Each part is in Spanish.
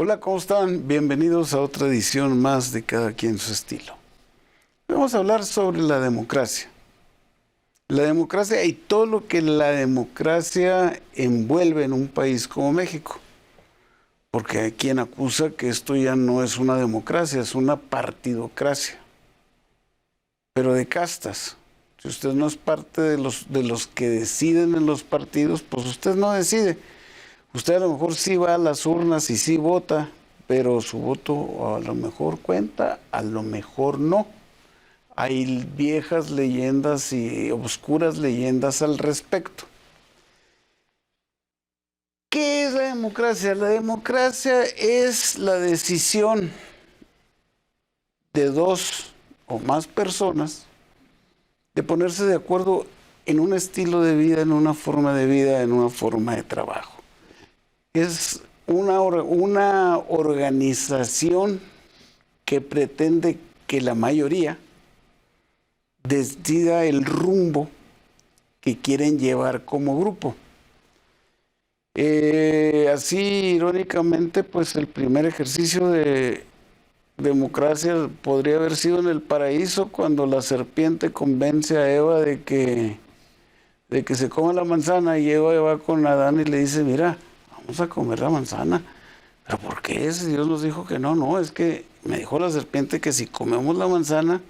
Hola, ¿cómo están? Bienvenidos a otra edición más de Cada Quien Su Estilo. Vamos a hablar sobre la democracia. La democracia y todo lo que la democracia envuelve en un país como México. Porque hay quien acusa que esto ya no es una democracia, es una partidocracia. Pero de castas. Si usted no es parte de los que deciden en los partidos, pues usted no decide. Usted a lo mejor sí va a las urnas y sí vota, pero su voto a lo mejor cuenta, a lo mejor no. Hay viejas leyendas y oscuras leyendas al respecto. ¿Qué es la democracia? La democracia es la decisión de dos o más personas de ponerse de acuerdo en un estilo de vida, en una forma de vida, en una forma de trabajo. Es una organización que pretende que la mayoría decida el rumbo que quieren llevar como grupo. Así, irónicamente, pues el primer ejercicio de democracia podría haber sido en el paraíso, cuando la serpiente convence a Eva de que se coma la manzana, y Eva va con Adán y le dice: mira, vamos a comer la manzana. ¿Pero por qué? Si Dios nos dijo que no. No, es que me dijo la serpiente que si comemos la manzana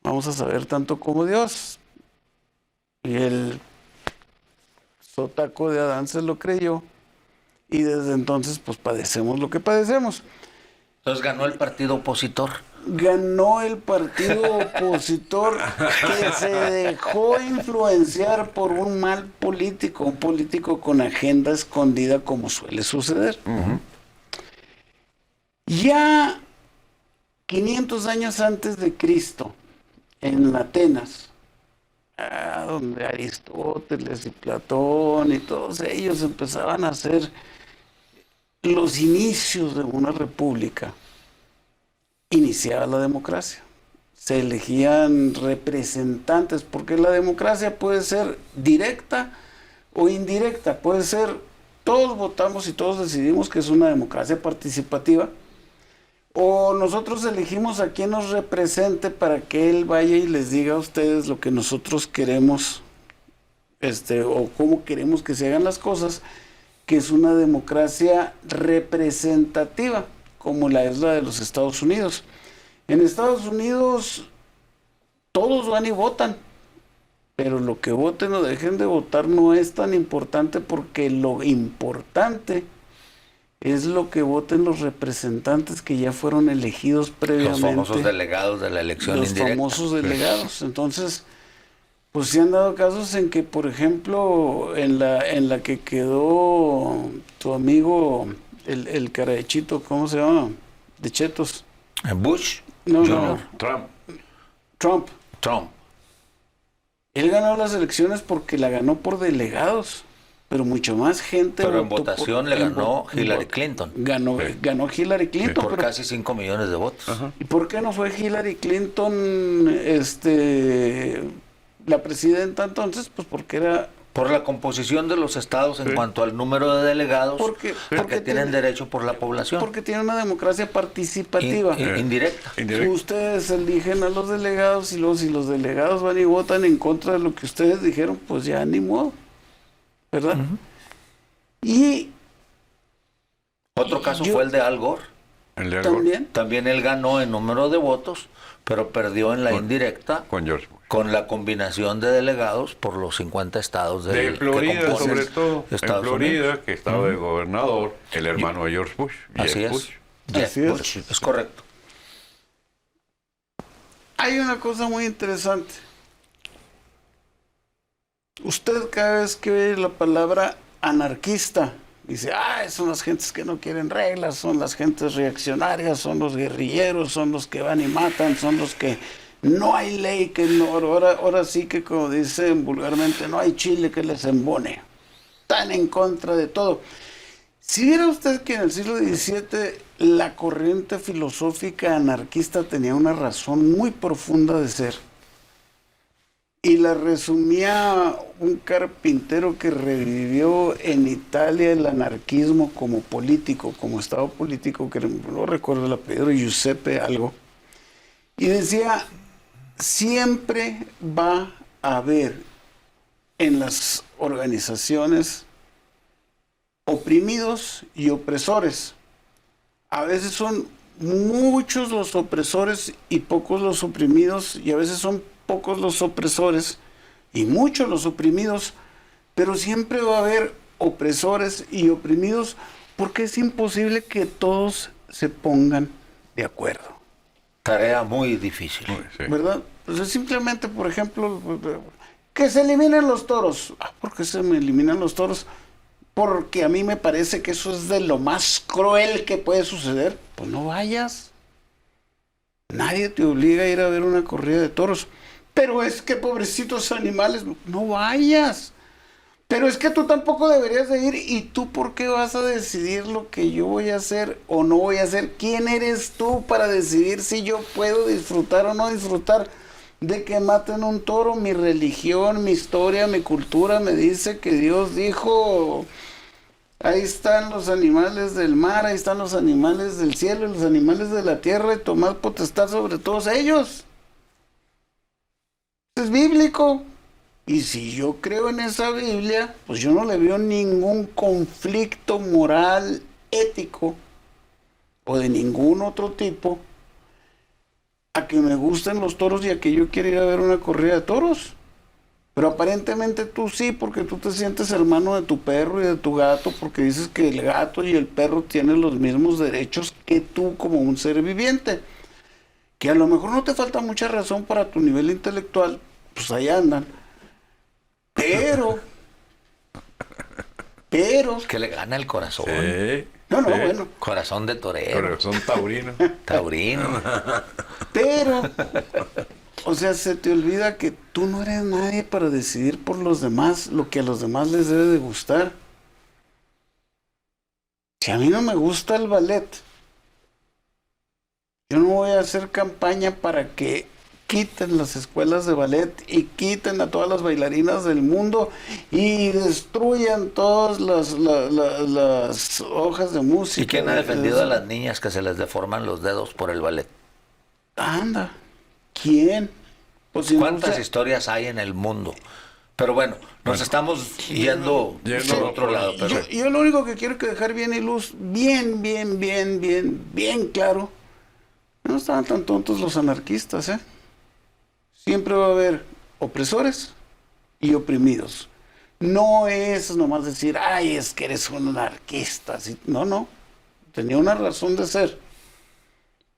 vamos a saber tanto como Dios. Y el sotaco de Adán se lo creyó, y desde entonces pues padecemos lo que padecemos. Entonces ganó el partido opositor. Ganó el partido opositor, que se dejó influenciar por un mal político, un político con agenda escondida, como suele suceder. Ya 500 años antes de Cristo, en Atenas, donde Aristóteles y Platón y todos ellos empezaban a hacer los inicios de una república, iniciaba la democracia. Se elegían representantes, porque la democracia puede ser directa o indirecta, puede ser todos votamos y todos decidimos, que es una democracia participativa, o nosotros elegimos a quien nos represente para que él vaya y les diga a ustedes lo que nosotros queremos, o cómo queremos que se hagan las cosas, que es una democracia representativa, como la de los Estados Unidos. En Estados Unidos todos van y votan, pero lo que voten o dejen de votar no es tan importante, porque lo importante es lo que voten los representantes que ya fueron elegidos previamente. Los famosos delegados de la elección indirecta. Los famosos delegados. Entonces, pues se han dado casos en que, por ejemplo, en la que quedó tu amigo, el carachito, ¿cómo se llama? De Chetos. Bush. No. Trump. Él ganó las elecciones porque la ganó por delegados, pero mucho más gente. Pero en votación le ganó Hillary Clinton. Ganó Hillary Clinton. Por casi 5 millones de votos. Ajá. ¿Y por qué no fue Hillary Clinton la presidenta entonces? Pues porque era... Por la composición de los estados en cuanto al número de delegados, porque tienen derecho por la población. Porque tiene una democracia participativa. Indirecta. Ustedes eligen a los delegados, y luego si los delegados van y votan en contra de lo que ustedes dijeron, pues ya ni modo, ¿verdad? Y otro caso fue el de Al Gore. También él ganó en número de votos, pero perdió en la indirecta con George Bush, con la combinación de delegados por los 50 estados de Florida, sobre todo. Estados en Florida, Unidos, que estaba de gobernador el hermano de George Bush. Así es. Bush. Es correcto. Hay una cosa muy interesante. Usted, cada vez que ve la palabra anarquista, dice: son las gentes que no quieren reglas, son las gentes reaccionarias, son los guerrilleros, son los que van y matan, son los que no hay ley, que no, ahora sí que, como dicen vulgarmente, no hay chile que les embone. Están en contra de todo. Si viera usted que en el siglo XVII la corriente filosófica anarquista tenía una razón muy profunda de ser, y la resumía un carpintero que revivió en Italia el anarquismo como político, como estado político, que no recuerdo el apellido, Giuseppe algo, y decía, siempre va a haber en las organizaciones oprimidos y opresores. A veces son muchos los opresores y pocos los oprimidos, y a veces son pocos los opresores y muchos los oprimidos, pero siempre va a haber opresores y oprimidos porque es imposible que todos se pongan de acuerdo. Tarea muy difícil. ¿Verdad? Pues simplemente, por ejemplo, que se eliminen los toros. ¿Por qué se me eliminan los toros? Porque a mí me parece que eso es de lo más cruel que puede suceder. Pues no vayas. Nadie te obliga a ir a ver una corrida de toros. Pero es que pobrecitos animales, no vayas. Pero es que tú tampoco deberías de ir. ¿Y tú por qué vas a decidir lo que yo voy a hacer o no voy a hacer? ¿Quién eres tú para decidir si yo puedo disfrutar o no disfrutar de que maten un toro? Mi religión, mi historia, mi cultura me dice que Dios dijo, ahí están los animales del mar, ahí están los animales del cielo y los animales de la tierra, y tomad potestad sobre todos ellos. Es bíblico. Y si yo creo en esa Biblia, pues yo no le veo ningún conflicto moral, ético o de ningún otro tipo a que me gusten los toros y a que yo quiera ir a ver una corrida de toros. Pero aparentemente tú sí, porque tú te sientes hermano de tu perro y de tu gato, porque dices que el gato y el perro tienen los mismos derechos que tú como un ser viviente. Que a lo mejor no te falta mucha razón para tu nivel intelectual, pues ahí andan. Pero... Es que le gana el corazón. Sí. No, bueno. Corazón de torero. Corazón taurino. Taurino. Pero, o sea, se te olvida que tú no eres nadie para decidir por los demás lo que a los demás les debe de gustar. Si a mí no me gusta el ballet, yo no voy a hacer campaña para que quiten las escuelas de ballet y quiten a todas las bailarinas del mundo y destruyan todas las hojas de música. ¿Y quién ha defendido a las niñas que se les deforman los dedos por el ballet? Anda, ¿quién? Pues si ¿Cuántas historias hay en el mundo? Pero bueno, nos estamos yendo por otro lado. Pero... Yo lo único que quiero que dejar bien y luz, bien claro, no estaban tan tontos los anarquistas, ¿eh? Siempre va a haber opresores y oprimidos. No es nomás decir, ay, es que eres un anarquista. No, tenía una razón de ser.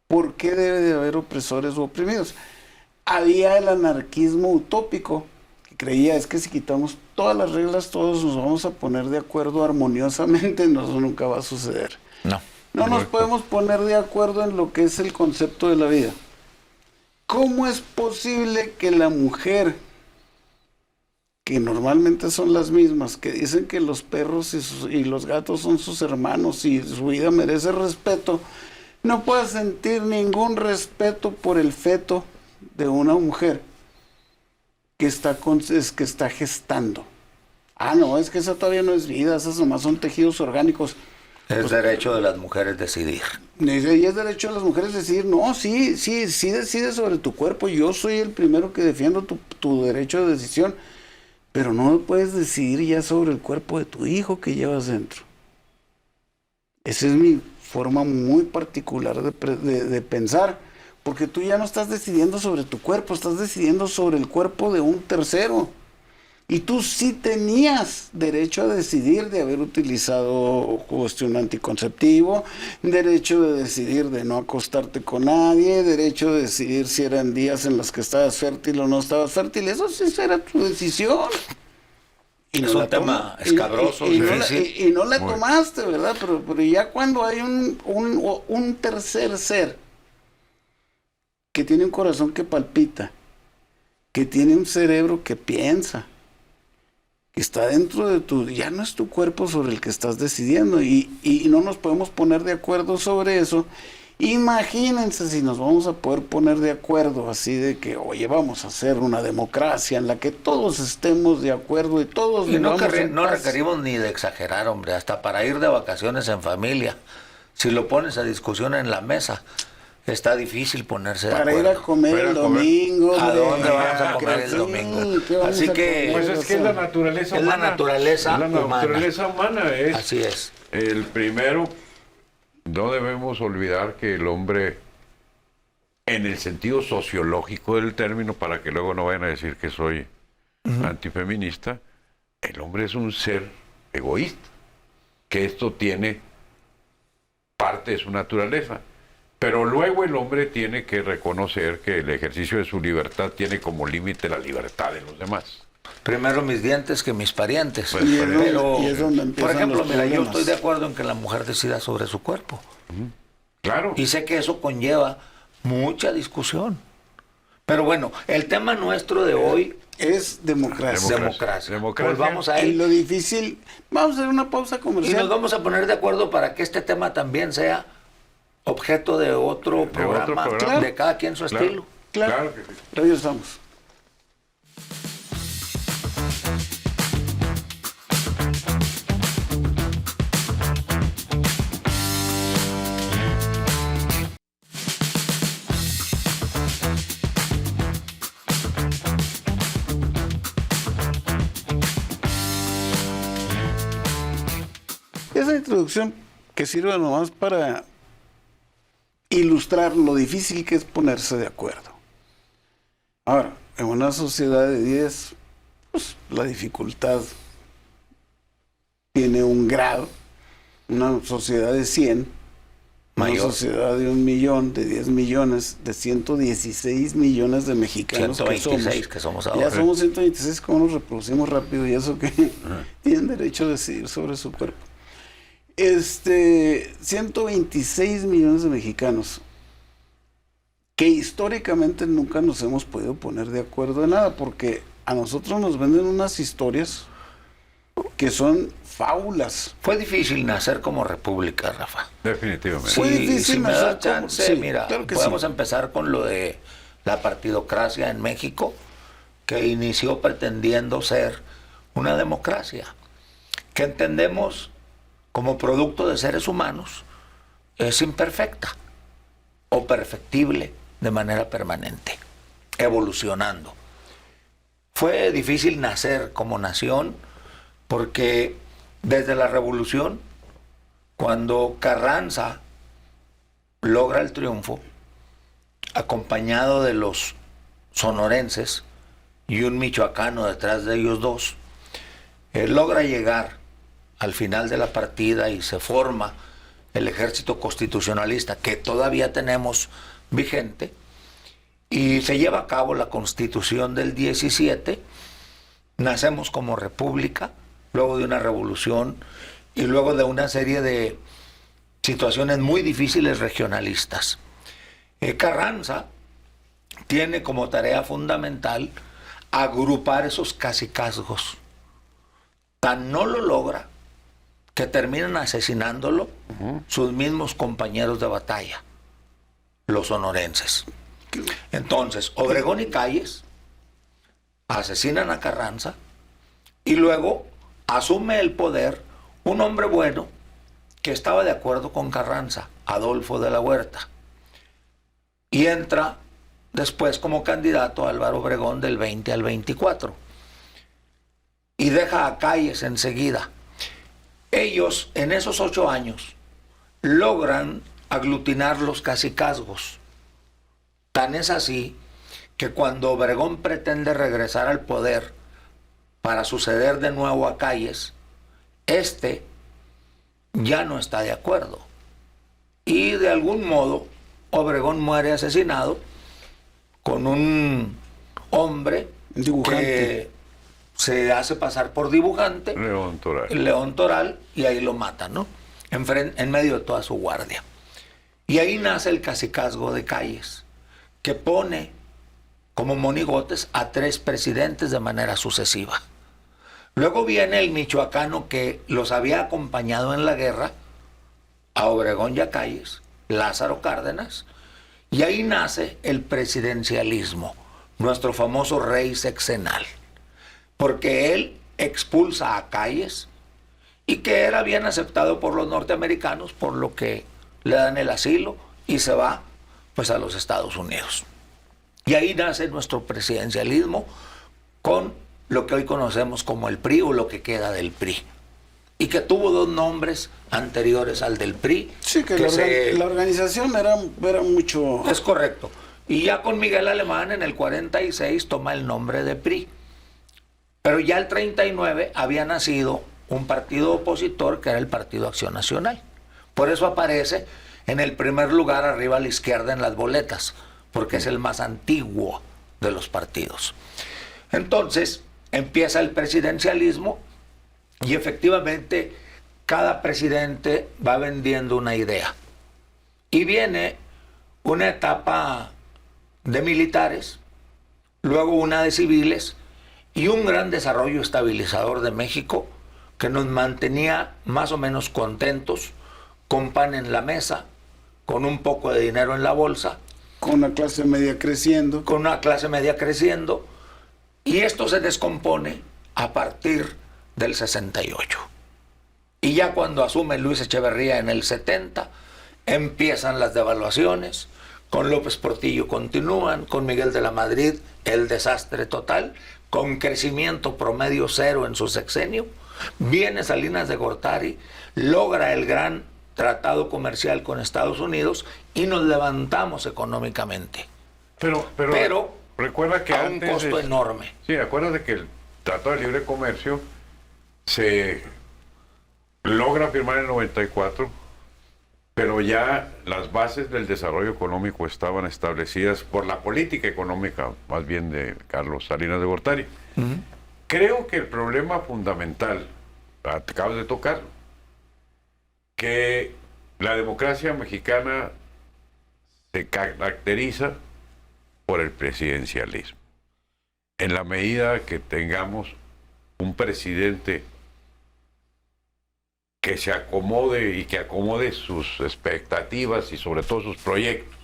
¿Por qué debe de haber opresores o oprimidos? Había el anarquismo utópico, que creía, es que si quitamos todas las reglas, todos nos vamos a poner de acuerdo armoniosamente, no, eso nunca va a suceder. No nos podemos poner de acuerdo en lo que es el concepto de la vida. ¿Cómo es posible que la mujer, que normalmente son las mismas, que dicen que los perros y los gatos son sus hermanos y su vida merece respeto, no pueda sentir ningún respeto por el feto de una mujer que está gestando? Ah, no, es que esa todavía no es vida, esas nomás son tejidos orgánicos. Es derecho de las mujeres decidir. Y es derecho de las mujeres decidir, no, sí decides sobre tu cuerpo, yo soy el primero que defiendo tu derecho de decisión, pero no puedes decidir ya sobre el cuerpo de tu hijo que llevas dentro. Esa es mi forma muy particular de pensar, porque tú ya no estás decidiendo sobre tu cuerpo, estás decidiendo sobre el cuerpo de un tercero. Y tú sí tenías derecho a decidir de haber utilizado cuestión anticonceptivo, derecho de decidir de no acostarte con nadie, derecho de decidir si eran días en los que estabas fértil o no estabas fértil. Eso sí era tu decisión. Y es un tema escabroso, difícil. Y no la tomaste, ¿verdad? Pero ya cuando hay un tercer ser que tiene un corazón que palpita, que tiene un cerebro que piensa, está dentro de ya no es tu cuerpo sobre el que estás decidiendo y no nos podemos poner de acuerdo sobre eso Imagínense si nos vamos a poder poner de acuerdo así de que, oye, vamos a hacer una democracia en la que todos estemos de acuerdo y todos no requerimos ni de exagerar, hombre, hasta para ir de vacaciones en familia. Si lo pones a discusión en la mesa, está difícil ponerse de acuerdo. Para ir a comer el domingo. ¿A dónde vamos a comer el domingo? Así que... Pues es que es la naturaleza humana. Es la naturaleza humana. La naturaleza humana es... Así es. El primero, no debemos olvidar que el hombre, en el sentido sociológico del término, para que luego no vayan a decir que soy antifeminista, el hombre es un ser egoísta, que esto tiene parte de su naturaleza. Pero luego el hombre tiene que reconocer que el ejercicio de su libertad tiene como límite la libertad de los demás. Primero mis dientes que mis parientes. Pues, pero, y es donde por ejemplo, los mira, yo problemas. estoy de acuerdo en que la mujer decida sobre su cuerpo. Claro. Y sé que eso conlleva mucha discusión. Pero bueno, el tema nuestro de hoy es democracia. Democracia. Pues vamos a Y ir. lo difícil, vamos a hacer una pausa Y comercial. nos vamos a poner de acuerdo para que este tema también sea objeto de otro programa, Claro. de cada quien su estilo. Claro, que sí. regresamos. Esa introducción que sirve nomás para ilustrar lo difícil que es ponerse de acuerdo. Ahora, en una sociedad de 10, pues la dificultad tiene un grado. Una sociedad de 100, Mayor. una sociedad de 1 millón, de 10 millones, de 116 millones de mexicanos 126 que somos ahora. Ya somos 126, ¿cómo nos reproducimos rápido? Y eso que tienen derecho a decidir sobre su cuerpo. 126 millones de mexicanos que históricamente nunca nos hemos podido poner de acuerdo en nada, porque a nosotros nos venden unas historias que son fábulas. Fue difícil nacer como república, Rafa. Definitivamente. Fue difícil si me nacer da como- chance, sí, mira, claro que podemos sí. empezar con lo de la partidocracia en México, que inició pretendiendo ser una democracia, que entendemos como producto de seres humanos, es imperfecta o perfectible de manera permanente, evolucionando. Fue difícil nacer como nación porque desde la revolución, cuando Carranza logra el triunfo, acompañado de los sonorenses y un michoacano detrás de ellos dos, logra llegar al final de la partida y se forma el ejército constitucionalista que todavía tenemos vigente, y se lleva a cabo la Constitución del 17, nacemos como república, luego de una revolución y luego de una serie de situaciones muy difíciles regionalistas. Carranza tiene como tarea fundamental agrupar esos cacicazgos. Tan no lo logra que terminan asesinándolo sus mismos compañeros de batalla, los sonorenses. Entonces, Obregón y Calles asesinan a Carranza y luego asume el poder un hombre bueno que estaba de acuerdo con Carranza, Adolfo de la Huerta, y entra después como candidato Álvaro Obregón del 20 al 24 y deja a Calles enseguida. Ellos en esos 8 años logran aglutinar los cacicazgos. Tan es así que cuando Obregón pretende regresar al poder para suceder de nuevo a Calles, este ya no está de acuerdo. Y de algún modo Obregón muere asesinado con un hombre Dibujante. que se hace pasar por dibujante, León Toral, y ahí lo matan, ¿no? En medio de toda su guardia. Y ahí nace el cacicazgo de Calles, que pone como monigotes a 3 presidentes de manera sucesiva. Luego viene el michoacano que los había acompañado en la guerra, a Obregón y a Calles, Lázaro Cárdenas, y ahí nace el presidencialismo, nuestro famoso rey sexenal, porque él expulsa a Calles y que era bien aceptado por los norteamericanos, por lo que le dan el asilo y se va pues a los Estados Unidos. Y ahí nace nuestro presidencialismo con lo que hoy conocemos como el PRI o lo que queda del PRI. Y que tuvo dos nombres anteriores al del PRI. Sí, que la organización era mucho... Es correcto. Y ya con Miguel Alemán en el 46 toma el nombre de PRI. Pero ya el 39 había nacido un partido opositor que era el Partido Acción Nacional. Por eso aparece en el primer lugar arriba a la izquierda en las boletas, porque es el más antiguo de los partidos. Entonces empieza el presidencialismo y efectivamente cada presidente va vendiendo una idea. Y viene una etapa de militares, luego una de civiles y un gran desarrollo estabilizador de México que nos mantenía más o menos contentos, con pan en la mesa, con un poco de dinero en la bolsa. Con una clase media creciendo. Con una clase media creciendo. Y esto se descompone a partir del 68. Y ya cuando asume Luis Echeverría en el 70, empiezan las devaluaciones, con López Portillo continúan, con Miguel de la Madrid el desastre total, con crecimiento promedio cero en su sexenio. Viene Salinas de Gortari, logra el gran tratado comercial con Estados Unidos y nos levantamos económicamente. Pero recuerda que a un costo enorme. Sí, acuérdate que el Tratado de Libre Comercio se logra firmar en el 94, pero ya las bases del desarrollo económico estaban establecidas por la política económica, más bien de Carlos Salinas de Gortari. Creo que el problema fundamental, acabas de tocar, que la democracia mexicana se caracteriza por el presidencialismo. En la medida que tengamos un presidente que se acomode y que acomode sus expectativas y sobre todo sus proyectos,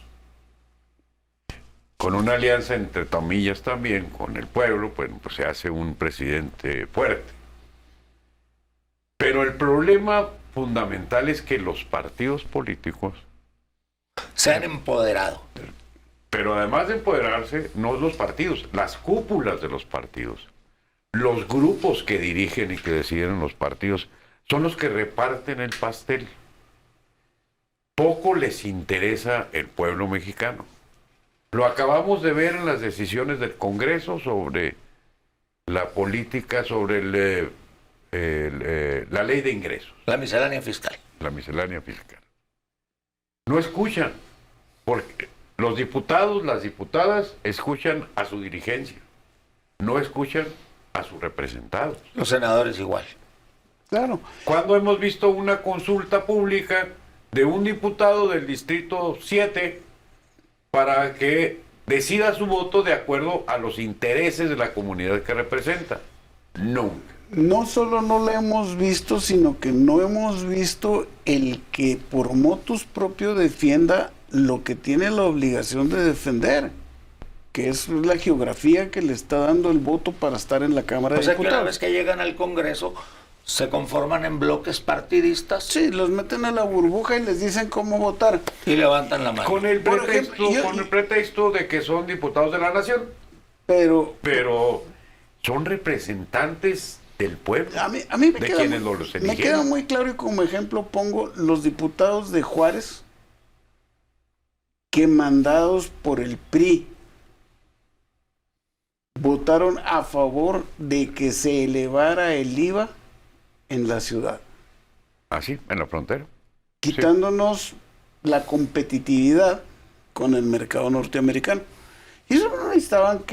con una alianza entre comillas también con el pueblo, pues se hace un presidente fuerte. Pero el problema fundamental es que los partidos políticos se han empoderado. Pero además de empoderarse, no los partidos, las cúpulas de los partidos, los grupos que dirigen y que deciden los partidos, son los que reparten el pastel. Poco les interesa el pueblo mexicano. Lo acabamos de ver en las decisiones del Congreso sobre la política, sobre la ley de ingresos. La miscelánea fiscal. La miscelánea fiscal. No escuchan, porque los diputados, las diputadas, escuchan a su dirigencia, no escuchan a sus representados. Los senadores igual. Claro. ¿Cuándo hemos visto una consulta pública de un diputado del Distrito 7 para que decida su voto de acuerdo a los intereses de la comunidad que representa? Nunca. No solo no la hemos visto, sino que no hemos visto el que por motus propio defienda lo que tiene la obligación de defender, que es la geografía que le está dando el voto para estar en la Cámara de Diputados. O sea, que una vez que llegan al Congreso, se conforman en bloques partidistas. Sí, los meten a la burbuja y les dicen cómo votar. Y levantan la mano. Con el pretexto de que son diputados de la nación. Pero son representantes del pueblo. A mí me de queda, quienes los eligieron. Me queda muy claro, y como ejemplo pongo los diputados de Juárez que, mandados por el PRI, votaron a favor de que se elevara el IVA en la ciudad. Así, en la frontera. Quitándonos la competitividad con el mercado norteamericano. Y eso no necesitaban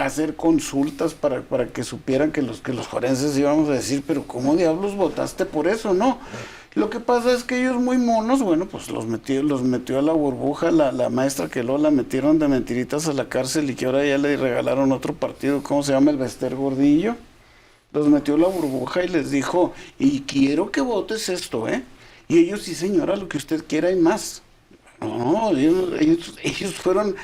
hacer consultas para que supieran que los juarenses íbamos a decir, pero ¿cómo diablos votaste por eso? No. Lo que pasa es que ellos muy monos, bueno, pues los metió a la burbuja la maestra que luego la metieron de mentiritas a la cárcel y que ahora ya le regalaron otro partido, ¿cómo se llama? El Bester Gordillo. Los metió a la burbuja y les dijo, y quiero que votes esto, ¿eh? Y ellos, sí señora, lo que usted quiera y más. No, ellos fueron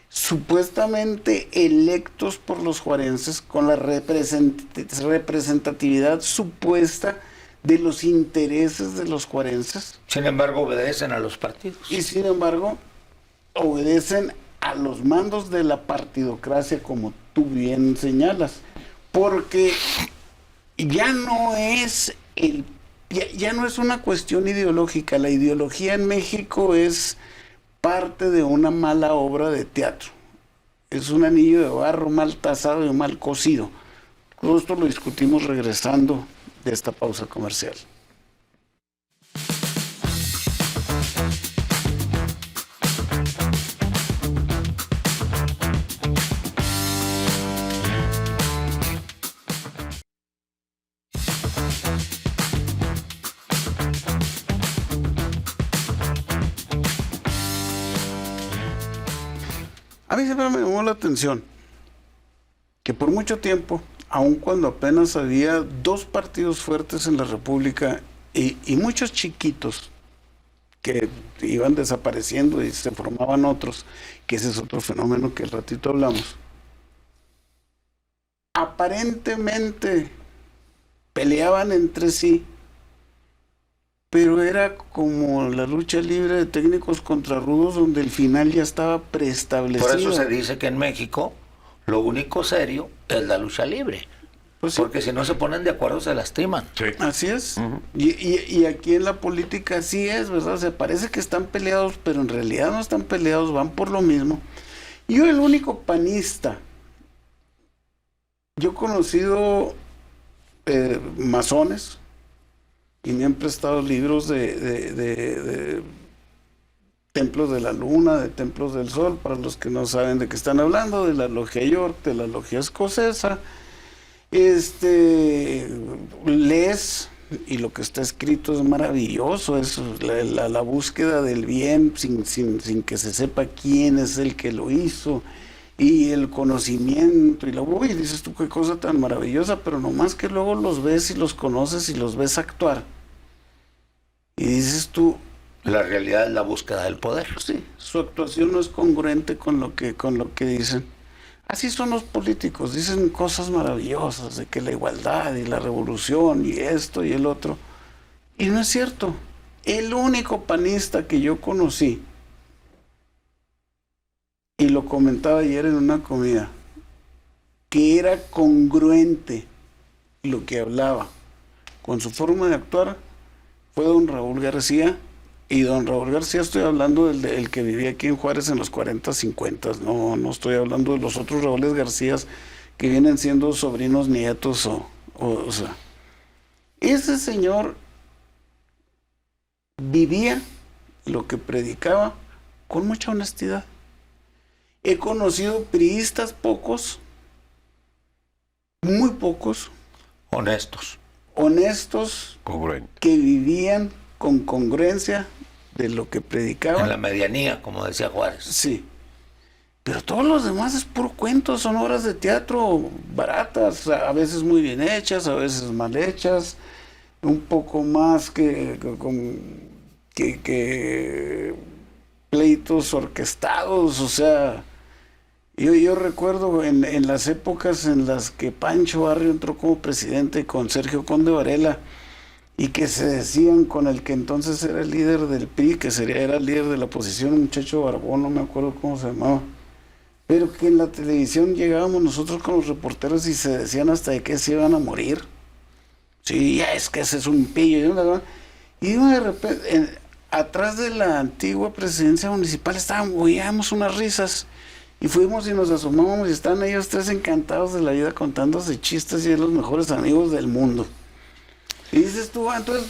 supuestamente electos por los juarenses con la representatividad supuesta de los intereses de los juarenses. Sin embargo, obedecen a los partidos. Y sin embargo, obedecen a los mandos de la partidocracia, como tú bien señalas. Porque ya no es ya no es una cuestión ideológica. La ideología en México es parte de una mala obra de teatro. Es un anillo de barro mal tasado y mal cosido. Todo esto lo discutimos regresando de esta pausa comercial. A mí siempre me llamó la atención que por mucho tiempo, aun cuando apenas había 2 partidos fuertes en la República y muchos chiquitos que iban desapareciendo y se formaban otros, que ese es otro fenómeno que al ratito hablamos, aparentemente peleaban entre sí, pero era como la lucha libre de técnicos contra rudos, donde el final ya estaba preestablecido. Por eso se dice que en México lo único serio es la lucha libre. Pues sí. Porque si no se ponen de acuerdo se lastiman. Sí. Así es. Y aquí en la política así es, ¿verdad? O sea, parece que están peleados, pero en realidad no están peleados, van por lo mismo. Yo el único panista, yo he conocido masones, y me han prestado libros de Templos de la Luna, de Templos del Sol, para los que no saben de qué están hablando, de la Logia York, de la Logia Escocesa. Lees, y lo que está escrito es maravilloso, es la búsqueda del bien sin que se sepa quién es el que lo hizo, y el conocimiento, y luego, uy, dices tú qué cosa tan maravillosa, pero nomás que luego los ves y los conoces y los ves actuar. Y dices tú, La realidad es la búsqueda del poder. sí, su actuación no es congruente con lo que dicen. Así son los políticos, dicen cosas maravillosas de que la igualdad y la revolución y esto y el otro. Y no es cierto. El único panista que yo conocí, y lo comentaba ayer en una comida, que era congruente lo que hablaba con su forma de actuar, fue don Raúl García. Y don Raúl García, estoy hablando del que vivía aquí en Juárez en los 40, 50, no estoy hablando de los otros Raúles Garcías que vienen siendo sobrinos, nietos, o sea, ese señor vivía lo que predicaba con mucha honestidad. He conocido priistas pocos, muy pocos, honestos, Congruente. que vivían con congruencia de lo que predicaban. En la medianía, como decía Juárez. Sí. Pero todos los demás es puro cuento, son obras de teatro baratas, a veces muy bien hechas, a veces mal hechas, un poco más que pleitos orquestados, o sea, yo recuerdo en las épocas en las que Pancho Barrio entró como presidente con Sergio Conde Varela, y que se decían con el que entonces era el líder del PRI, que era el líder de la oposición, un muchacho barbón, no me acuerdo cómo se llamaba, pero que en la televisión llegábamos nosotros con los reporteros y se decían hasta de que se iban a morir. Sí, es que ese es un pillo. Y de repente, atrás de la antigua presidencia municipal oíamos unas risas, y fuimos y nos asomábamos y estaban ellos 3 encantados de la vida contándose chistes y eran los mejores amigos del mundo. Y dices tú, entonces,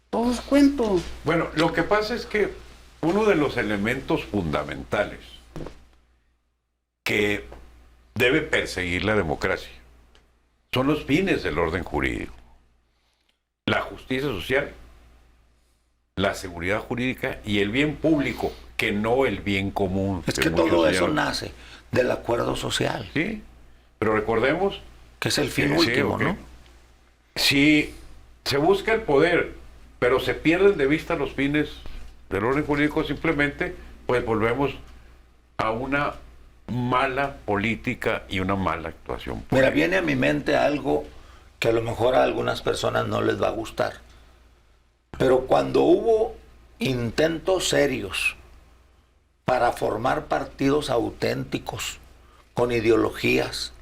todo es cuento. Bueno, lo que pasa es que uno de los elementos fundamentales que debe perseguir la democracia son los fines del orden jurídico. La justicia social, la seguridad jurídica y el bien público, que no el bien común. Es que todo eso nace del acuerdo social. Sí, pero recordemos que es el fin que último, okay. ¿no? Si se busca el poder, pero se pierden de vista los fines, del orden jurídico, simplemente pues volvemos a una mala política y una mala actuación política. Mira, viene a mi mente algo que a lo mejor a algunas personas no les va a gustar. Pero cuando hubo intentos serios para formar partidos auténticos, con ideologías,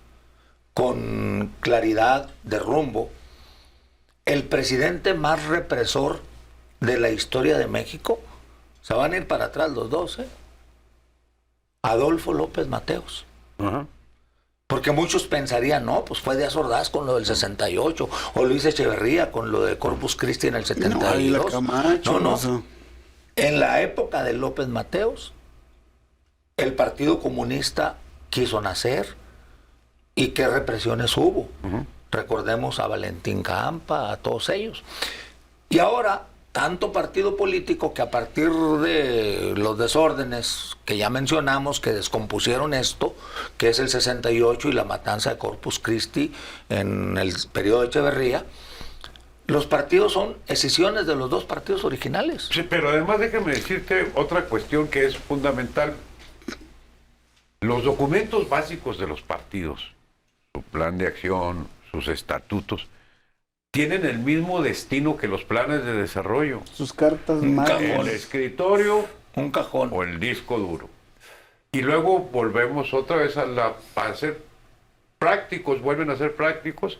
con claridad de rumbo, el presidente más represor de la historia de México, se van a ir para atrás los dos, Adolfo López Mateos. Ajá. Porque muchos pensarían, no, pues fue Díaz Ordaz con lo del 68, o Luis Echeverría con lo de Corpus Christi en el 72. No, y la Camacho, no. eso. En la época de López Mateos, el Partido Comunista quiso nacer, y qué represiones hubo. Recordemos a Valentín Campa, a todos ellos. Y ahora, tanto partido político que a partir de los desórdenes que ya mencionamos, que descompusieron esto, que es el 68 y la matanza de Corpus Christi en el periodo de Echeverría, los partidos son escisiones de los dos partidos originales. Sí, pero además déjame decirte otra cuestión que es fundamental. Los documentos básicos de los partidos, su plan de acción, sus estatutos, tienen el mismo destino que los planes de desarrollo. Sus cartas Un magnas. cajón. El escritorio Un cajón. o el disco duro. Y luego volvemos otra vez a ser prácticos, vuelven a ser prácticos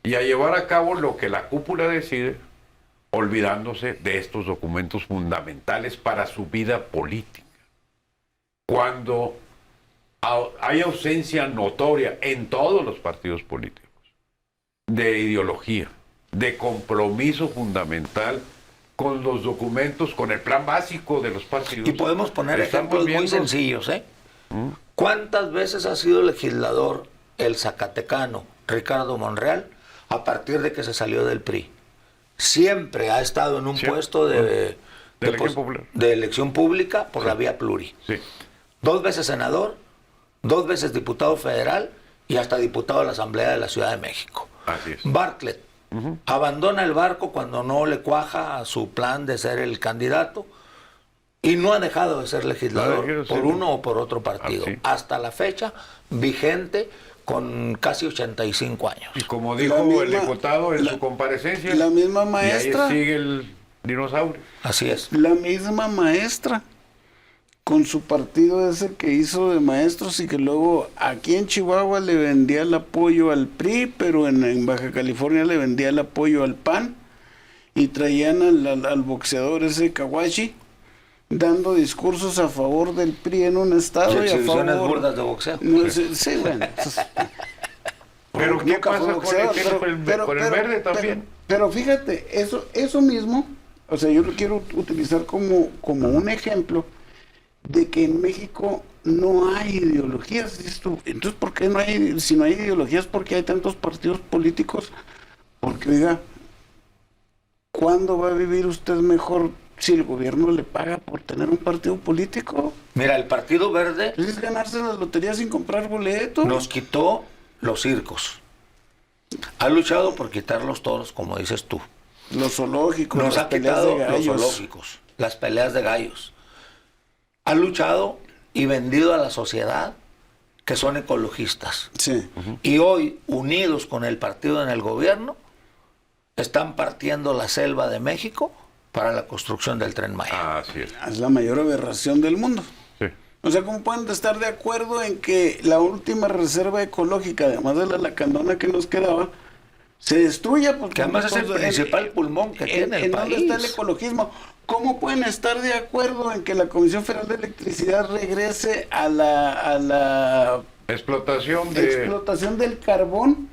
y a llevar a cabo lo que la cúpula decide, olvidándose de estos documentos fundamentales para su vida política. Cuando hay ausencia notoria en todos los partidos políticos de ideología, de compromiso fundamental con los documentos, con el plan básico de los partidos. Y podemos poner Estamos ejemplos muy viendo- sencillos, ¿Cuántas veces ha sido legislador el zacatecano Ricardo Monreal a partir de que se salió del PRI? Siempre ha estado en un Sí. puesto de elección popular. de elección pública por la vía pluri. Sí. 2 veces senador, 2 veces diputado federal y hasta diputado de la Asamblea de la Ciudad de México. Así es. Bartlett abandona el barco cuando no le cuaja a su plan de ser el candidato y no ha dejado de ser legislador No, por sí. uno o por otro partido. Así. Hasta la fecha, vigente con casi 85 años. Y como dijo La misma- el diputado en su comparecencia, la misma y maestra. ahí sigue el dinosaurio. Así es. La misma maestra, con su partido ese que hizo de maestros y que luego aquí en Chihuahua le vendía el apoyo al PRI, pero en Baja California le vendía el apoyo al PAN, y traían al boxeador ese Kawashi dando discursos a favor del PRI en un estado y a Exhibiciones favor... burdas de boxeo. No, sí, bueno. Pero ¿qué Nunca pasa fue con boxeador, con el verde también? Pero fíjate, eso mismo, o sea, yo lo quiero utilizar como un ejemplo de que en México no hay ideologías. Entonces, ¿por qué no hay? Si no hay ideologías, ¿por qué hay tantos partidos políticos? Porque, oiga, ¿cuándo va a vivir usted mejor si el gobierno le paga por tener un partido político? Mira, el Partido Verde Pues es ganarse la lotería sin comprar boletos. nos quitó los circos. Ha luchado por quitar los toros, como dices tú. Los zoológicos, Nos las ha peleas quitado de los gallos. zoológicos, las peleas de gallos. Ha luchado y vendido a la sociedad que son ecologistas. Sí. Y hoy, unidos con el partido en el gobierno, están partiendo la selva de México para la construcción del Tren Maya. Así es. Es la mayor aberración del mundo. Sí. O sea, ¿cómo pueden estar de acuerdo en que la última reserva ecológica, además de la lacandona que nos quedaba, se destruya? Porque Que además es el principal pulmón que tiene el ¿En dónde está el país? ecologismo? ¿Cómo pueden estar de acuerdo en que la Comisión Federal de Electricidad regrese a la Explotación de... explotación del carbón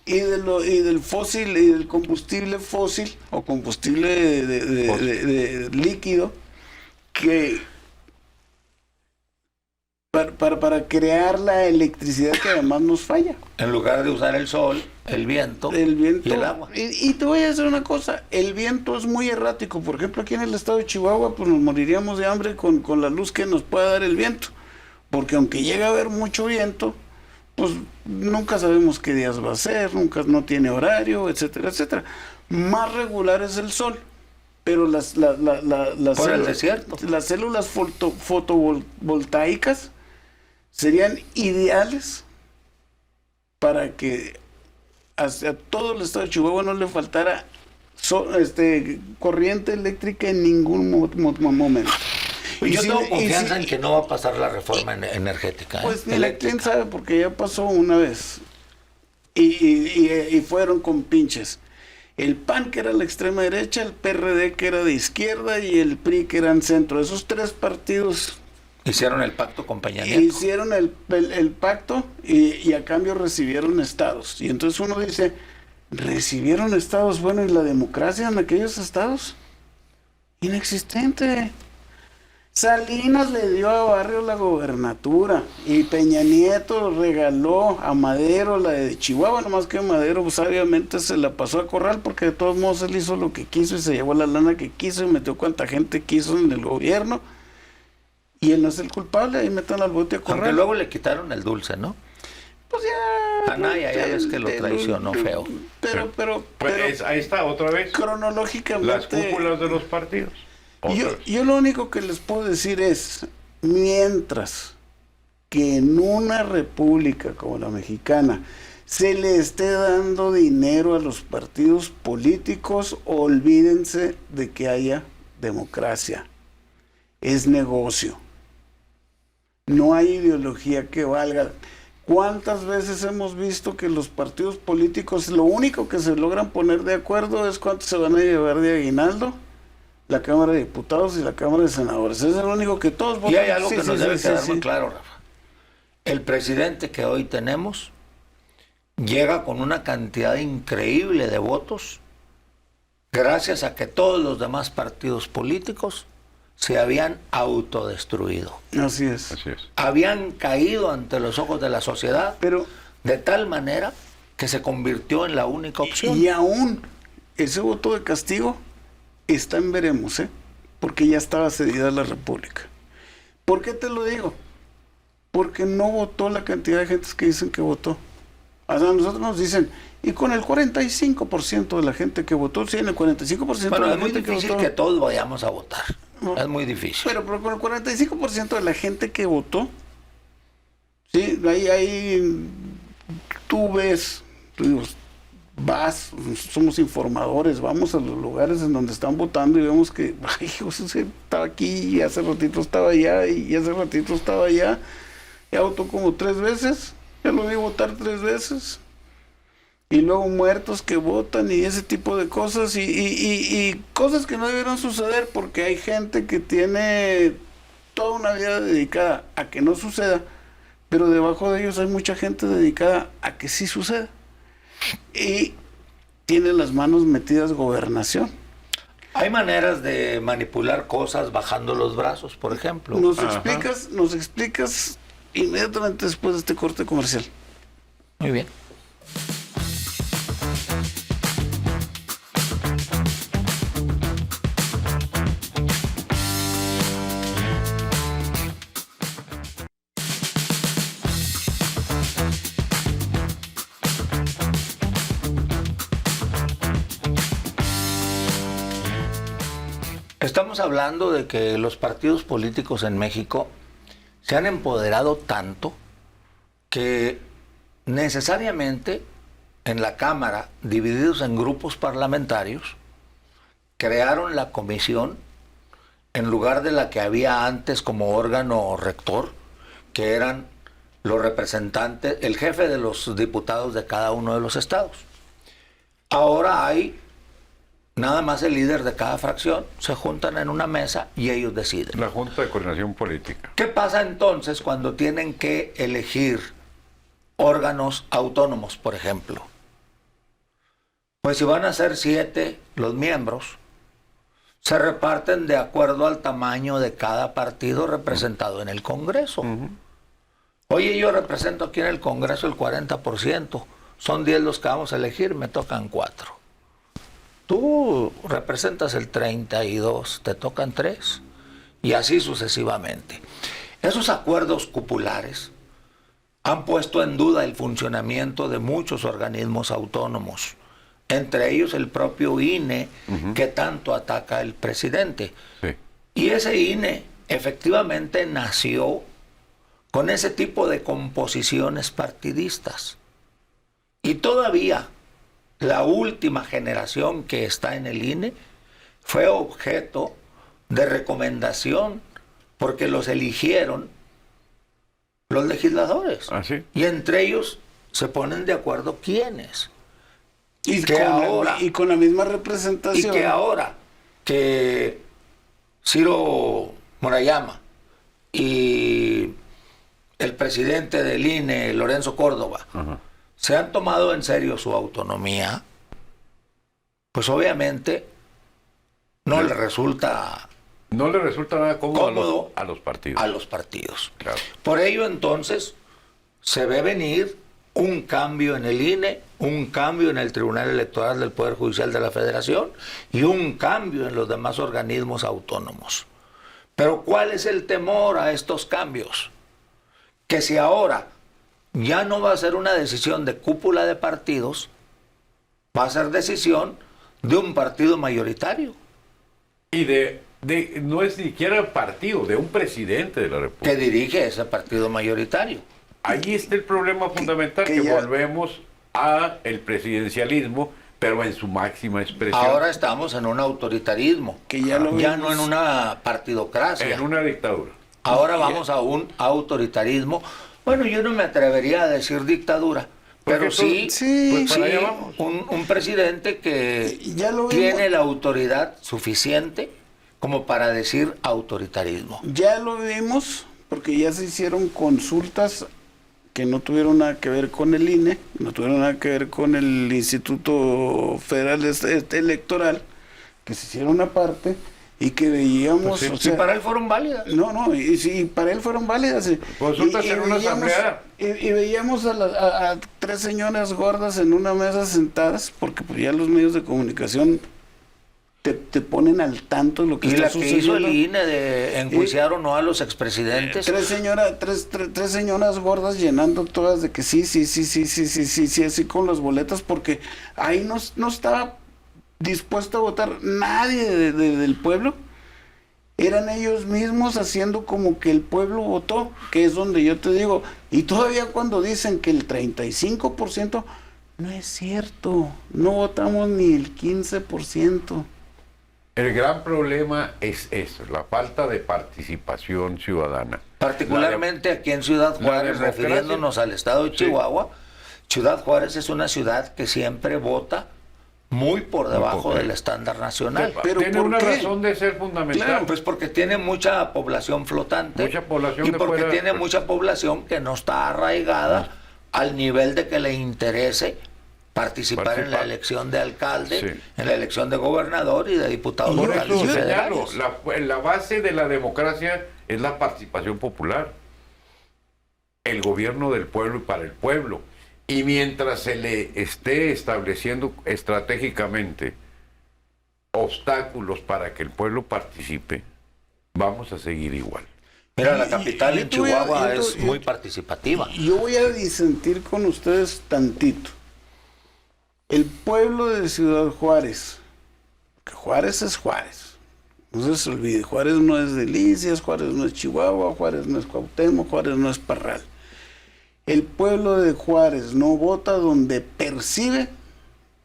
y del fósil y del combustible fósil o combustible de líquido que para crear la electricidad que además nos falla? En lugar de usar el sol, el viento, El viento y el agua. y te voy a decir una cosa, el viento es muy errático. Por ejemplo, aquí en el estado de Chihuahua pues nos moriríamos de hambre con la luz que nos pueda dar el viento, porque aunque llega a haber mucho viento, pues nunca sabemos qué días va a ser, no tiene horario, etcétera, etcétera. Más regular es el sol. pero las Por el desierto. las células fotovoltaicas serían ideales para que a todo el estado de Chihuahua no le faltara corriente eléctrica en ningún momento. Yo tengo confianza en que no va a pasar la reforma energética. Pues mira, quién sabe, porque ya pasó una vez y fueron con pinches. El PAN, que era la extrema derecha, el PRD, que era de izquierda, y el PRI, que eran centro. Esos tres partidos hicieron el pacto con Peña Nieto. hicieron el pacto y a cambio recibieron estados. Y entonces uno dice, ¿recibieron estados? Bueno, ¿y la democracia en aquellos estados? Inexistente. Salinas le dio a Barrios la gobernatura y Peña Nieto regaló a Madero la de Chihuahua, nomás que Madero pues, sabiamente se la pasó a corral porque de todos modos él hizo lo que quiso y se llevó la lana que quiso y metió cuanta gente quiso en el gobierno y él no es el culpable, ahí metan al bote a corral. Aunque luego le quitaron el dulce, ¿no? Pues ya... Anaya, ya ves que lo traicionó feo. Pero ahí está, otra vez. Cronológicamente... Las cúpulas de los partidos. Yo lo único que les puedo decir es, mientras que en una república como la mexicana se le esté dando dinero a los partidos políticos, olvídense de que haya democracia. Es negocio. No hay ideología que valga. ¿Cuántas veces hemos visto que los partidos políticos lo único que se logran poner de acuerdo es cuánto se van a llevar de aguinaldo? La Cámara de Diputados y la Cámara de Senadores. Es el único que todos votan. Y hay algo que nos debe quedar muy claro, Rafa. El presidente que hoy tenemos llega con una cantidad increíble de votos gracias a que todos los demás partidos políticos se habían autodestruido. Así es. Así es. Habían caído ante los ojos de la sociedad Pero, de tal manera que se convirtió en la única opción. y aún ese voto de castigo está en veremos, porque ya estaba cedida la República. ¿Por qué te lo digo? Porque no votó la cantidad de gente que dicen que votó. O sea, a nosotros nos dicen, y con el 45% de la gente que votó, sí, en el 45% Bueno, de la es muy gente difícil que que votó. todos vayamos a votar. No. Es muy difícil. Pero con el 45% de la gente que votó, sí, ahí tú ves, vas, somos informadores, vamos a los lugares en donde están votando y vemos que, ay, José estaba aquí y hace ratito estaba allá y hace ratito estaba allá, ya votó como 3 veces, ya lo vi votar 3 veces. Y luego muertos que votan y ese tipo de cosas y cosas que no debieron suceder porque hay gente que tiene toda una vida dedicada a que no suceda, pero debajo de ellos hay mucha gente dedicada a que sí suceda. Y tiene las manos metidas gobernación. Hay maneras de manipular cosas bajando los brazos, por ejemplo. Nos explicas inmediatamente después de este corte comercial. Muy bien. Estamos hablando de que los partidos políticos en México se han empoderado tanto que necesariamente en la Cámara, divididos en grupos parlamentarios, crearon la comisión en lugar de la que había antes como órgano rector, que eran los representantes, el jefe de los diputados de cada uno de los estados. Ahora hay nada más el líder de cada fracción, se juntan en una mesa y ellos deciden. La Junta de Coordinación Política. ¿Qué pasa entonces cuando tienen que elegir órganos autónomos, por ejemplo? Pues si van a ser 7 los miembros, se reparten de acuerdo al tamaño de cada partido representado en el Congreso. Oye, yo represento aquí en el Congreso el 40%, son 10 los que vamos a elegir, me tocan 4. Tú representas el 32, te tocan 3, y así sucesivamente. Esos acuerdos cupulares han puesto en duda el funcionamiento de muchos organismos autónomos, entre ellos el propio INE, que tanto ataca el presidente. Sí. Y ese INE efectivamente nació con ese tipo de composiciones partidistas. Y todavía la última generación que está en el INE fue objeto de recomendación porque los eligieron los legisladores. ¿Ah, sí? Y entre ellos se ponen de acuerdo quiénes. Y que ahora- y con la misma Y representación. que ahora que Ciro Murayama y el presidente del INE, Lorenzo Córdoba, Ajá. se han tomado en serio su autonomía, pues obviamente no le resulta No le resulta nada cómodo, Cómodo a los partidos. a los partidos. Claro. Por ello, entonces, se ve venir un cambio en el INE, un cambio en el Tribunal Electoral del Poder Judicial de la Federación y un cambio en los demás organismos autónomos. Pero ¿cuál es el temor a estos cambios? Que si ahora ya no va a ser una decisión de cúpula de partidos, va a ser decisión de un partido mayoritario. Y no es ni siquiera el partido, de un presidente de la Que República. dirige ese partido mayoritario. Ahí está el problema fundamental, que que ya- volvemos a el presidencialismo, pero en su máxima expresión. Ahora estamos en un autoritarismo, Que ya lo ya vimos. no en una partidocracia. en una dictadura. Ahora vamos a un autoritarismo. Bueno, yo no me atrevería a decir dictadura, Porque pero sí, sí, pues para sí, allá vamos. un presidente que Ya lo tiene vimos. la autoridad suficiente como para decir autoritarismo. Ya lo vimos, porque ya se hicieron consultas que no tuvieron nada que ver con el INE, no tuvieron nada que ver con el Instituto Federal Electoral, que se hicieron aparte y que veíamos, Pues sí, o Y sea, para él fueron válidas. no, y sí, para él fueron válidas. Consultas en una veíamos- asamblea. y veíamos a tres señoras gordas en una mesa sentadas, porque pues ya los medios de comunicación te ponen al tanto de lo que Y está la que hizo el sucediendo. INE de enjuiciar o no a los expresidentes. Tres señoras gordas llenando todas de que sí, así con las boletas, porque ahí no estaba dispuesto a votar nadie del pueblo. Eran ellos mismos haciendo como que el pueblo votó, que es donde yo te digo, y todavía cuando dicen que el 35%, no es cierto, no votamos ni el 15%. El gran problema es eso, la falta de participación ciudadana. Particularmente aquí en Ciudad la Juárez, democracia. refiriéndonos al estado de Sí. Chihuahua, Ciudad Juárez es una ciudad que siempre vota muy por debajo poco. del estándar nacional. Pero Tiene ¿por una qué? razón de ser fundamental. Claro, Pues porque tiene mucha población flotante Mucha población y de porque fuera, tiene pues. mucha población que no está arraigada al nivel de que le interese participar en la elección de alcalde, Sí. en la elección de gobernador y de diputados Por locales eso y señalo, federales. la base de la democracia es la participación popular. El gobierno del pueblo y para el pueblo. Y mientras se le esté estableciendo estratégicamente obstáculos para que el pueblo participe, vamos a seguir igual. Mira, la Y- capital y en yo te voy a- Chihuahua yo- es yo- muy participativa. Yo voy a disentir con ustedes tantito. El pueblo de Ciudad Juárez, que Juárez es Juárez, no se olvide, Juárez no es Delicias, Juárez no es Chihuahua, Juárez no es Cuauhtémoc, Juárez no es Parral. El pueblo de Juárez no vota donde percibe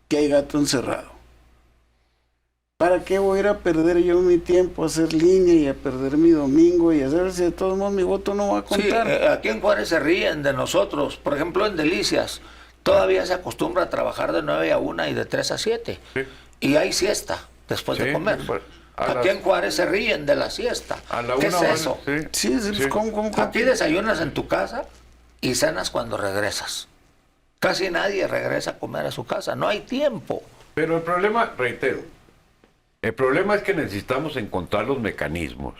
que hay gato encerrado. ¿Para qué voy a ir a perder yo mi tiempo a hacer línea y a perder mi domingo y a hacer si de todos modos mi voto no va a Sí, contar? aquí en Juárez se ríen de nosotros. Por ejemplo, en Delicias, todavía se acostumbra a trabajar de 9 a 1 y de 3 a 7. Sí. Y hay siesta después de Sí, comer. pues, a Aquí las- en Juárez se ríen de la siesta. A la ¿Qué una es van- eso? sí. Sí, pues, Sí. ¿cómo? Aquí desayunas en tu casa y cenas cuando regresas. Casi nadie regresa a comer a su casa. No hay tiempo. Pero el problema, reitero, el problema es que necesitamos encontrar los mecanismos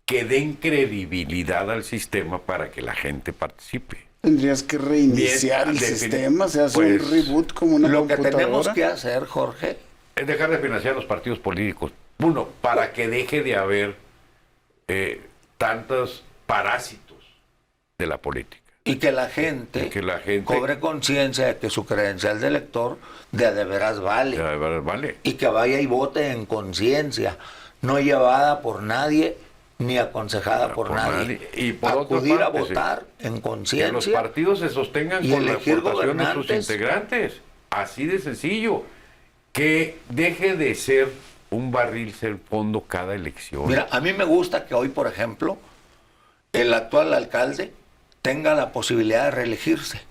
que den credibilidad al sistema para que la gente participe. Tendrías que reiniciar Bien, el defini- sistema, se hace pues, un reboot como una Lo que computadora. tenemos que hacer, Jorge, Es dejar de financiar los partidos políticos. Uno, para que deje de haber tantos parásitos de la política. Y que la gente, cobre conciencia de que su credencial de elector de veras vale. De veras vale. Y que vaya y vote en conciencia, no llevada por nadie ni aconsejada por nadie. Y por acudir otra parte, a votar en conciencia. Que los partidos se sostengan y con la elegir aportación de sus integrantes. Así de sencillo. Que deje de ser un barril ser fondo cada elección. Mira, a mí me gusta que hoy, por ejemplo, el actual alcalde tenga la posibilidad de reelegirse.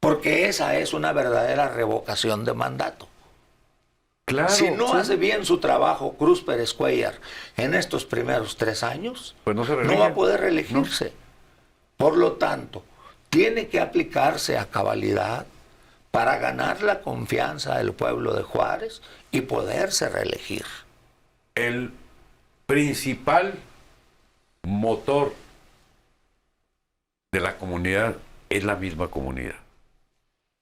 Porque esa es una verdadera revocación de mandato. Claro, si no hace bien su trabajo Cruz Pérez Cuéllar en estos primeros 3 años, pues no va a poder reelegirse. No. Por lo tanto, tiene que aplicarse a cabalidad para ganar la confianza del pueblo de Juárez y poderse reelegir. El principal motor de la comunidad es la misma comunidad.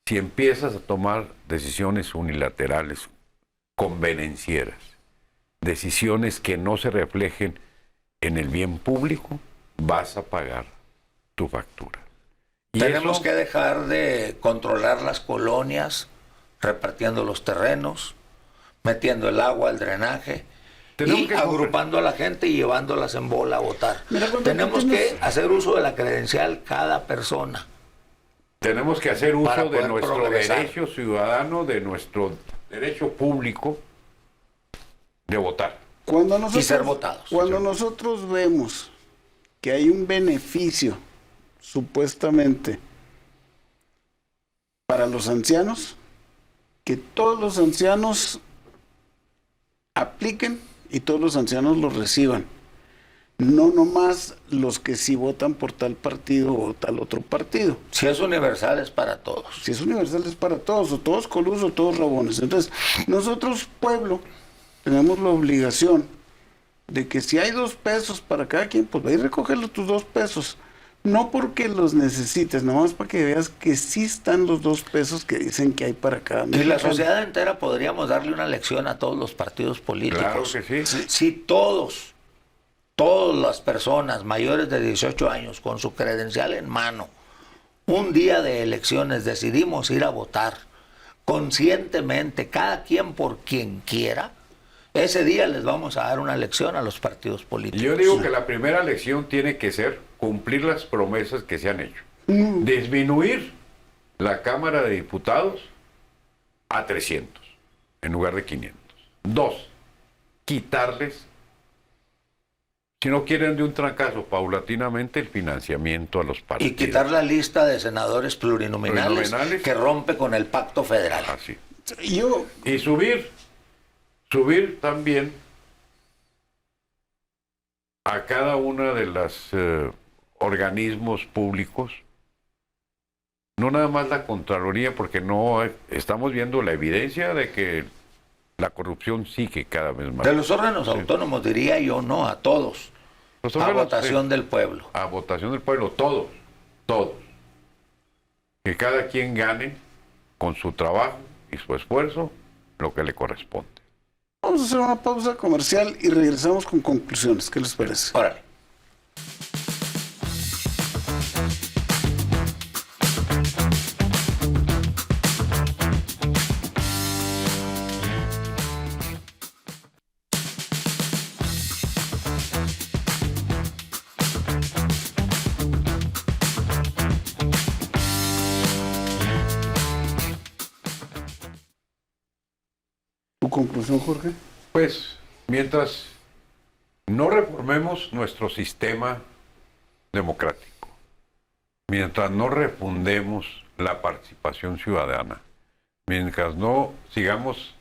Si empiezas a tomar decisiones unilaterales, convenencieras, decisiones que no se reflejen en el bien público, vas a pagar tu factura. Y tenemos que dejar de controlar las colonias, repartiendo los terrenos, metiendo el agua, el drenaje, y agrupando a la gente y llevándolas en bola a votar. Tenemos que hacer uso de la credencial cada persona. Tenemos que hacer uso de nuestro derecho ciudadano, de nuestro derecho público de votar. Y ser votados. Cuando nosotros vemos que hay un beneficio, supuestamente, para los ancianos, que todos los ancianos apliquen y todos los ancianos lo reciban. No nomás los que sí votan por tal partido o tal otro partido. Si es universal es para todos. Si es universal es para todos, o todos coludos o todos rabones. Entonces, nosotros, pueblo, tenemos la obligación de que si hay 2 pesos para cada quien, pues ve y recogerle tus 2 pesos. No porque los necesites, nomás para que veas que sí están los 2 pesos que dicen que hay para cada mexicano. Y la sociedad entera podríamos darle una lección a todos los partidos políticos. Claro que sí. Si todas las personas mayores de 18 años con su credencial en mano, un día de elecciones decidimos ir a votar conscientemente, cada quien por quien quiera, ese día les vamos a dar una lección a los partidos políticos. Yo digo que la primera lección tiene que ser cumplir las promesas que se han hecho. Disminuir la Cámara de Diputados a 300 en lugar de 500. 2, quitarles, si no quieren de un trancazo, paulatinamente el financiamiento a los partidos. Y quitar la lista de senadores plurinominales que rompe con el pacto federal. Así. Y subir también a cada una de los organismos públicos, no nada más la Contraloría, porque no estamos viendo la evidencia de que la corrupción sigue cada vez más. De los órganos autónomos, diría yo, no, a todos. A votación del pueblo. A votación del pueblo, todos. Que cada quien gane con su trabajo y su esfuerzo lo que le corresponde. Vamos a hacer una pausa comercial y regresamos con conclusiones. ¿Qué les parece? Órale. ¿Tu conclusión, Jorge? Pues, mientras no reformemos nuestro sistema democrático, mientras no refundemos la participación ciudadana, mientras no sigamos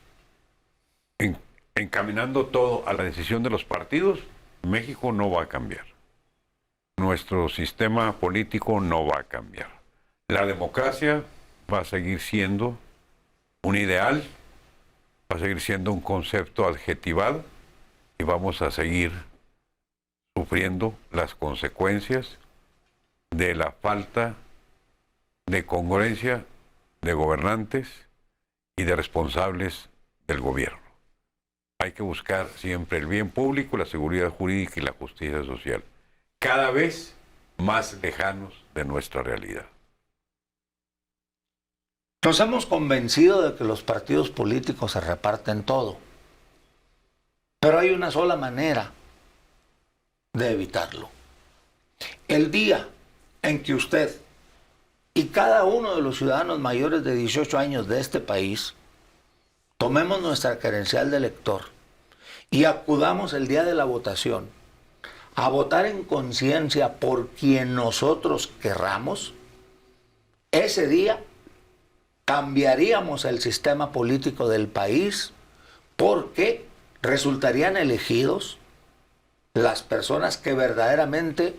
encaminando todo a la decisión de los partidos, México no va a cambiar. Nuestro sistema político no va a cambiar. La democracia va a seguir siendo un ideal, va a seguir siendo un concepto adjetivado y vamos a seguir sufriendo las consecuencias de la falta de congruencia de gobernantes y de responsables del gobierno. Hay que buscar siempre el bien público, la seguridad jurídica y la justicia social. Cada vez más lejanos de nuestra realidad. Nos hemos convencido de que los partidos políticos se reparten todo, pero hay una sola manera de evitarlo. El día en que usted y cada uno de los ciudadanos mayores de 18 años de este país tomemos nuestra credencial de elector y acudamos el día de la votación a votar en conciencia por quien nosotros querramos, ese día cambiaríamos el sistema político del país, porque resultarían elegidos las personas que verdaderamente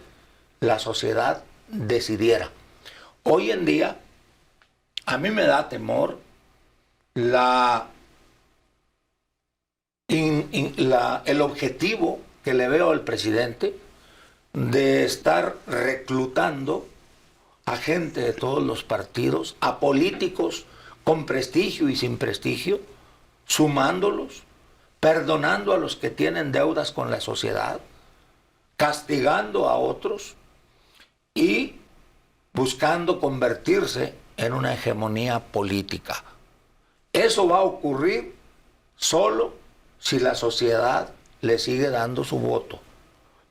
la sociedad decidiera. Hoy en día, a mí me da temor el objetivo que le veo al presidente de estar reclutando a gente de todos los partidos, a políticos con prestigio y sin prestigio, sumándolos, perdonando a los que tienen deudas con la sociedad, castigando a otros y buscando convertirse en una hegemonía política. Eso va a ocurrir solo si la sociedad le sigue dando su voto.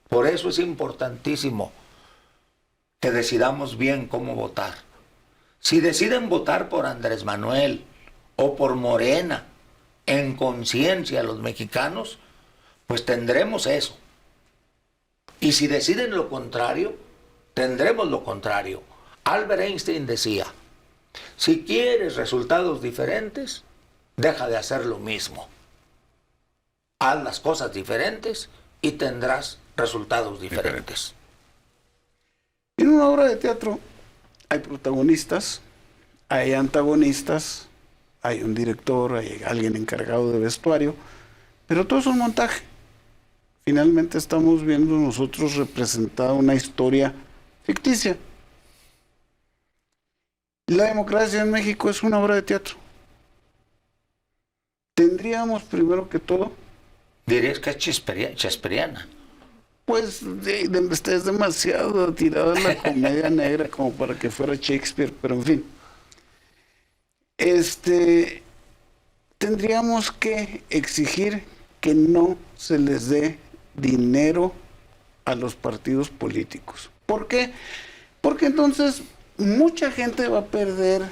Por eso es importantísimo que decidamos bien cómo votar. Si deciden votar por Andrés Manuel o por Morena, en conciencia los mexicanos, pues tendremos eso. Y si deciden lo contrario, tendremos lo contrario. Albert Einstein decía, si quieres resultados diferentes, deja de hacer lo mismo. Haz las cosas diferentes y tendrás resultados diferentes. En una obra de teatro hay protagonistas, hay antagonistas, hay un director, hay alguien encargado de vestuario, pero todo es un montaje. Finalmente estamos viendo nosotros representada una historia ficticia. La democracia en México es una obra de teatro. Tendríamos primero que todo... Dirías que es shakespeariana. Pues es demasiado tirado en la comedia negra como para que fuera Shakespeare, pero en fin. Tendríamos que exigir que no se les dé dinero a los partidos políticos. ¿Por qué? Porque entonces mucha gente va a perder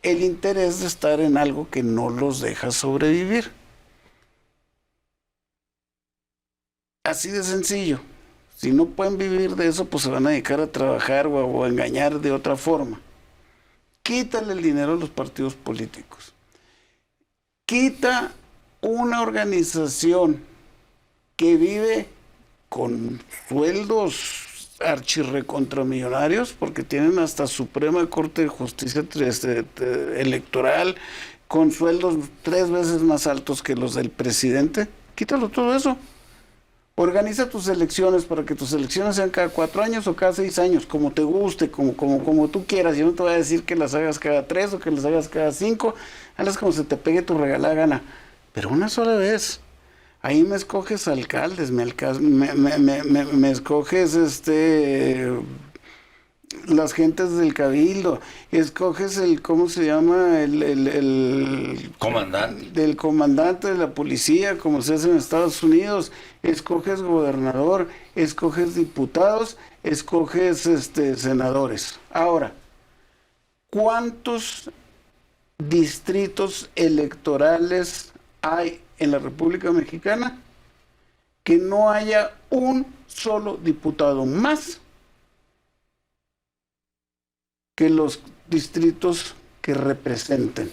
el interés de estar en algo que no los deja sobrevivir. Así de sencillo. Si no pueden vivir de eso, pues se van a dedicar a trabajar o a engañar de otra forma. Quítale el dinero a los partidos políticos. Quita una organización que vive con sueldos archirrecontramillonarios, porque tienen hasta Suprema Corte de Justicia Electoral, con sueldos 3 veces más altos que los del presidente. Quítalo todo eso. Organiza tus elecciones para que tus elecciones sean cada 4 años o cada 6 años, como te guste, como tú quieras. Yo no te voy a decir que las hagas cada 3 o que las hagas cada 5. Hazlas como se te pegue tu regalada gana. Pero una sola vez. Ahí me escoges alcaldes, me escoges las gentes del cabildo, escoges ¿cómo se llama? El comandante. Del comandante de la policía, como se hace en Estados Unidos, escoges gobernador, escoges diputados, escoges senadores. Ahora, ¿cuántos distritos electorales hay en la República Mexicana que no haya un solo diputado más que los distritos que representen?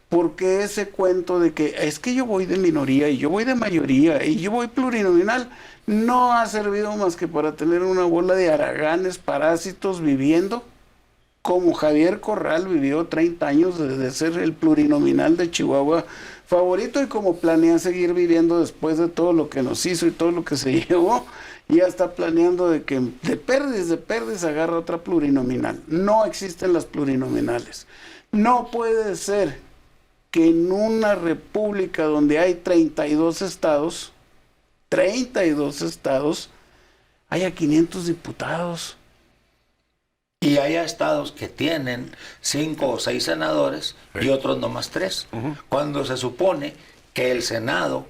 Porque ese cuento de que es que yo voy de minoría y yo voy de mayoría y yo voy plurinominal no ha servido más que para tener una bola de haraganes parásitos viviendo como Javier Corral vivió 30 años de ser el plurinominal de Chihuahua favorito, y como planea seguir viviendo después de todo lo que nos hizo y todo lo que se llevó. Ya está planeando de que de perdiz agarra otra plurinominal. No existen las plurinominales. No puede ser que en una república donde hay 32 estados, haya 500 diputados. haya estados que tienen 5 o 6 senadores y otros nomás 3. Cuando se supone que el Senado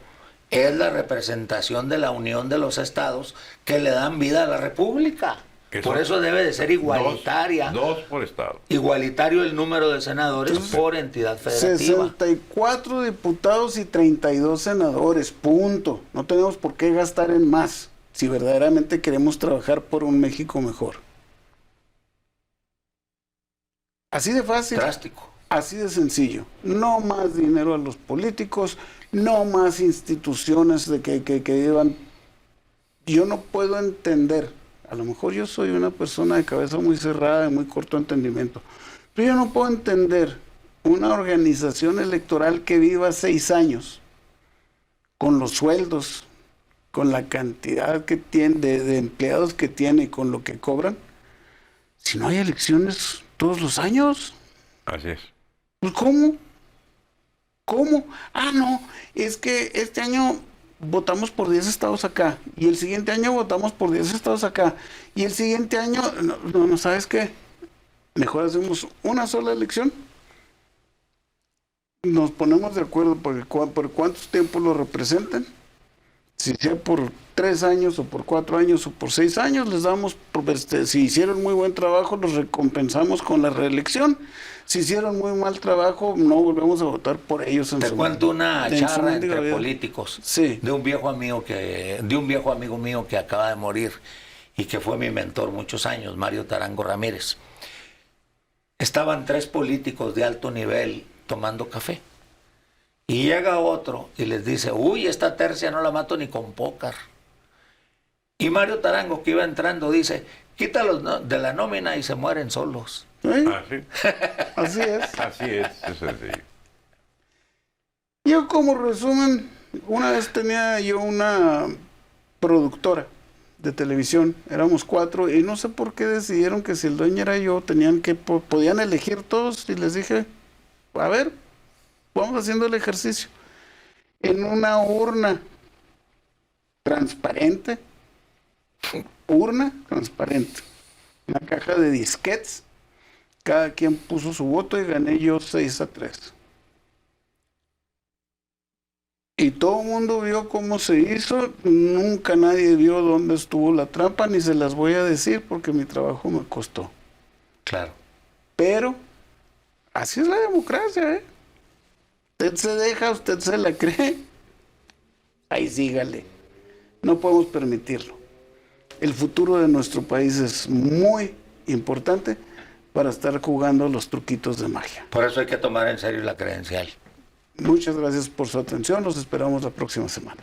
es la representación de la unión de los estados que le dan vida a la República. Por eso debe de ser igualitaria. Dos por estado. Igualitario el número de senadores por entidad federativa. 64 diputados y 32 senadores, punto. No tenemos por qué gastar en más si verdaderamente queremos trabajar por un México mejor. Así de fácil. Drástico. Así de sencillo. No más dinero a los políticos, no más instituciones de que llevan. Yo no puedo entender, a lo mejor yo soy una persona de cabeza muy cerrada, de muy corto entendimiento, pero yo no puedo entender una organización electoral que viva 6 años con los sueldos, con la cantidad que tiene de empleados que tiene y con lo que cobran, si no hay elecciones todos los años. Así es. Pues ¿cómo? ¿Cómo? Ah, no, es que este año votamos por 10 estados acá, y el siguiente año votamos por 10 estados acá, y el siguiente año, no, ¿sabes qué? Mejor hacemos una sola elección, nos ponemos de acuerdo por cuántos tiempos lo representan, si sea por 3 años, o por 4 años, o por 6 años, les damos, si hicieron muy buen trabajo, los recompensamos con la reelección. Si hicieron muy mal trabajo, no volvemos a votar por ellos. Te cuento una charla entre vida. políticos, Sí. de un viejo amigo mío que acaba de morir y que fue mi mentor muchos años, Mario Tarango Ramírez. Estaban 3 políticos de alto nivel tomando café. Y llega otro y les dice, uy, esta tercia no la mato ni con pócar. Y Mario Tarango, que iba entrando, dice, quítalos de la nómina y se mueren solos. ¿Eh? Así, Así es. así es sencillo. Yo, como resumen, una vez tenía yo una productora de televisión, éramos 4, y no sé por qué decidieron que si el dueño era yo, podían elegir todos, y les dije, a ver, vamos haciendo el ejercicio. En una urna transparente, una caja de disquetes, cada quien puso su voto y gané yo 6-3. Y todo el mundo vio cómo se hizo, nunca nadie vio dónde estuvo la trampa, ni se las voy a decir porque mi trabajo me costó. Claro. Pero así es la democracia, ¿eh? Usted se deja, usted se la cree, ahí sígale. No podemos permitirlo. El futuro de nuestro país es muy importante para estar jugando los truquitos de magia. Por eso hay que tomar en serio la credencial. Muchas gracias por su atención. Los esperamos la próxima semana.